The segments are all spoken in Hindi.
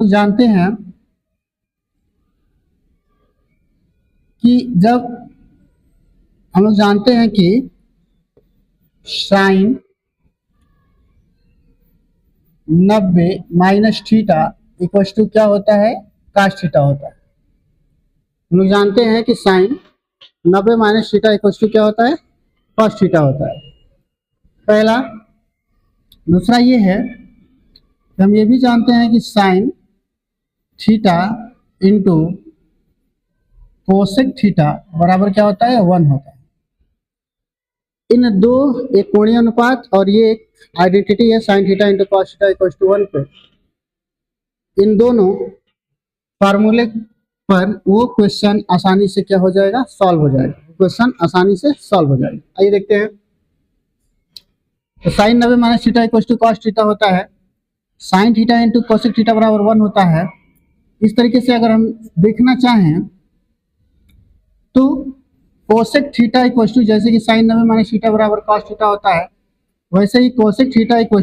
तो जानते हैं कि जब हम लोग जानते हैं कि sine 90 minus theta equal to क्या होता है, कास थीटा होता है। हम लोग जानते हैं कि sine 90 minus theta equal to क्या होता है, कॉस थीटा होता है, पहला। दूसरा ये है कि हम ये भी जानते हैं कि sign theta into cosec theta बराबर क्या होता है, 1 होता है। इन दो, एक कोणीय अनुपात और ये एक आइडेंटिटी है sine theta into cos theta equal to 1 पे। इन दोनों फार्मूले पर वो क्वेश्चन आसानी से क्या हो जाएगा, सॉल्व हो जाएगा, क्वेश्चन आसानी से सॉल्व हो जाएगा। आइए देखते हैं। तो sine 90 minus theta equal to cos theta होता है, sine theta into cosec theta बराबर 1 होता है। इस तरीके से अगर हम देखना चाहें तो कोसेक थीटा इक्वल टू, जैसे कि साइन 90 माइनस थीटा बराबर कॉस थीटा होता है, वैसे ही कोसेक थीटा इक्वल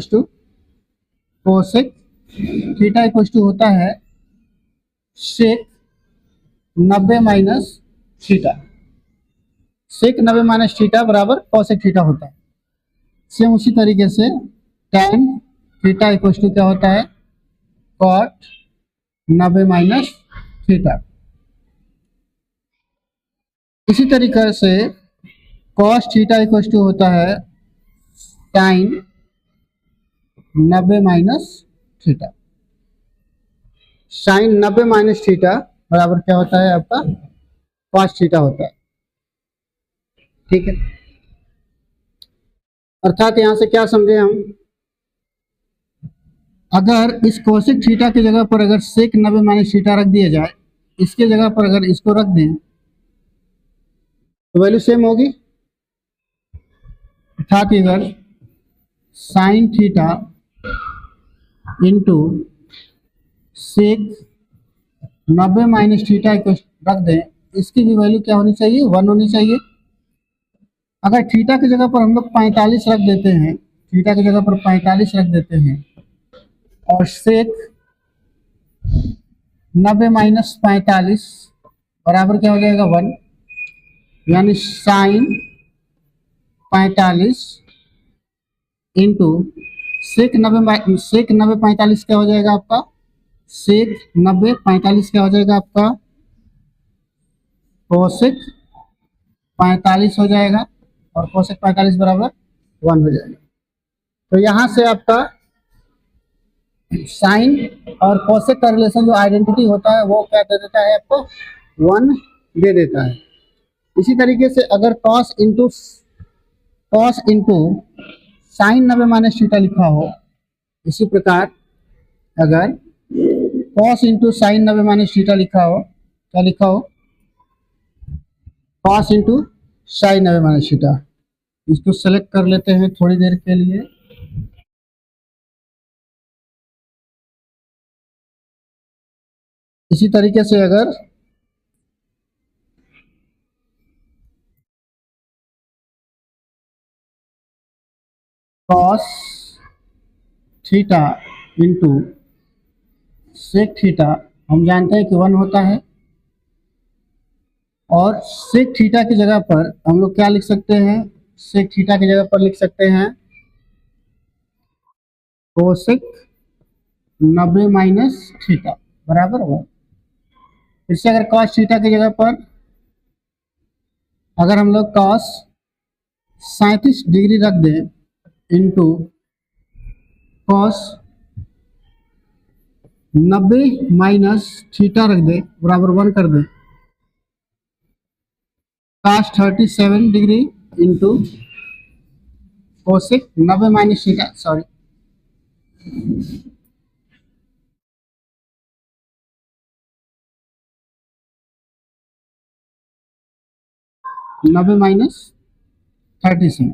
टू होता है सेक 90 माइनस थीटा। सेक 90 माइनस थीटा बराबर कोसेक थीटा होता है। सेम उसी तरीके से tan थीटा इक्वल टू क्या होता है, कॉट 90 माइनस थीटा। इसी तरीके से कॉस थीटा इक्वल टू होता है sine 90 minus theta. Sine 90 minus theta बराबर क्या होता है, आपका कॉस थीटा होता है। ठीक है, अर्थात यहां से क्या समझे हम, अगर इस कोसेक थीटा की जगह पर अगर सेक 90 माइनस थीटा रख दिया जाए, इसके जगह पर अगर इसको रख दें तो वैल्यू सेम होगी। अर्थात अगर sine theta into sec 90 minus theta रख दें, इसकी भी वैल्यू क्या होनी चाहिए, 1 होनी चाहिए। अगर थीटा की जगह पर हम लोग 45 रख देते हैं, थीटा की जगह पर 45 रख देते हैं और सेक 90 माइनस 45 बराबर क्या हो जाएगा, 1, यानी साइन 45 इंटू सेक 90 45 क्या हो जाएगा आपका, सेक 90 45 क्या हो जाएगा आपका, कोसेक 45 हो जाएगा और कोसेक 45 बराबर 1 हो जाएगा। तो यहां से आपका साइन और कोसेक का रिलेशन जो आइडेंटिटी होता है वो क्या दे देता है, आपको 1 दे देता है। इसी तरीके से अगर cos into sine 90 minus theta लिखा हो, इसी प्रकार अगर cos into sine 90 minus theta लिखा हो, क्या लिखा हो, cos into sine 90 minus theta. इसको सेलेक्ट कर लेते हैं थोड़ी देर के लिए। इसी तरीके से अगर cos theta into sec theta, हम जानते हैं कि 1 होता है, और सेक थीटा की जगह पर हम लोग क्या लिख सकते हैं, सेक थीटा की जगह पर लिख सकते हैं कोसेक 90 माइनस थीटा बराबर 1। इससे अगर कॉस थीटा की जगह पर अगर हम लोग कॉस 37 डिग्री रख दें इंटू कॉस 90 माइनस थीटा रख दें बराबर 1 कर दें, cos 37 degree into cosec 90 minus theta, sorry 90 minus 37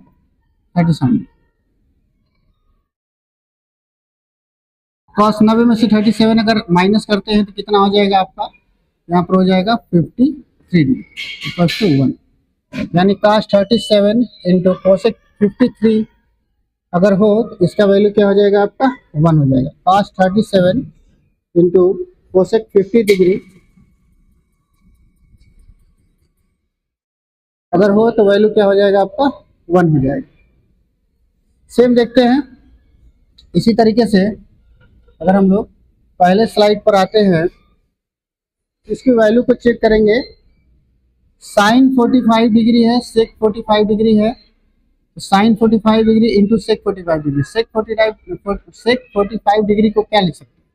cos 90 में से 37 अगर माइनस करते हैं तो कितना हो जाएगा आपका, यहाँ पर हो जाएगा 53 डिग्री इक्वल टू 1, यानी कॉस 37 इंटू कोसेक 53 अगर हो तो इसका वैल्यू क्या हो जाएगा आपका, 1 हो जाएगा। कॉस 37 इंटू कोसेक 50 डिग्री अगर हो तो वैल्यू क्या हो जाएगा आपका 1 हो जाएगा। सेम देखते हैं इसी तरीके से अगर हम लोग पहले स्लाइड पर आते हैं, इसकी वैल्यू को चेक करेंगे। साइन 45 डिग्री है, सेक 45 डिग्री है, तो sine 45 degree into sec 45 degree. Sec 45 degree को क्या लिख सकते हैं?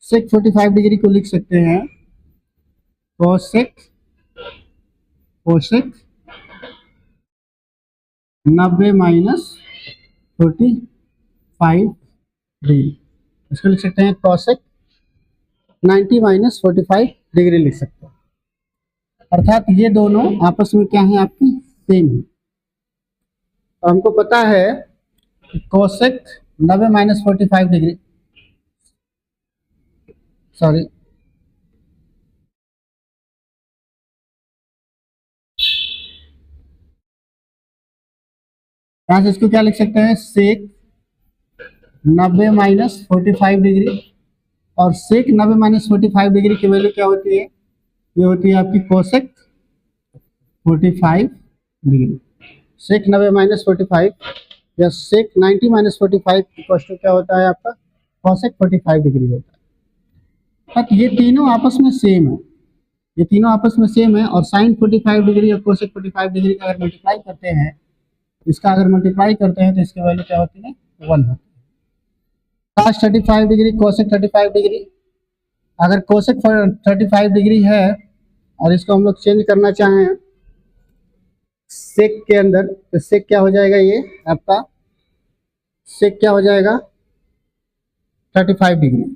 सेक 45 डिग्री को लिख सकते हैं कोसेक कोसेक 90 माइनस 45 डिग्री। इसको लिख सकते हैं कोसेक 90 माइनस 45 डिग्री लिख सकते हैं। अर्थात ये दोनों आपस में क्या है आपकी सेम है। तो हमको पता है कि कोसेक 90 माइनस 45 डिग्री, सॉरी यहाँ से इसको क्या लिख सकते हैं? सेक 90 माइनस 45 डिग्री, और सेक 90 माइनस 45 डिग्री की वैल्यू क्या होती है? ये होती है आपकी कोसेक 45 डिग्री। सेक 90 माइनस 45 या सेक 90 माइनस 45 इक्वल टू क्या होता है आपका? कोसेक 45 डिग्री होता है। तो ये तीनों आपस में सेम है, ये तीनों आपस में सेम है। और साइन 45 डिग्री और कोसेक 45 डिग्री का अगर मल्टीप्लाई करते हैं, इसका अगर मल्टीप्लाई करते हैं तो इसकी वैल्यू क्या होती है? 1 होती है। cos 35 डिग्री कोसेक 35 डिग्री, अगर कोसेक 35 डिग्री है और इसको हम लोग चेंज करना चाहें सेक के अंदर, तो सेक क्या हो जाएगा? ये आपका सेक क्या हो जाएगा? 35 डिग्री।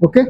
ओके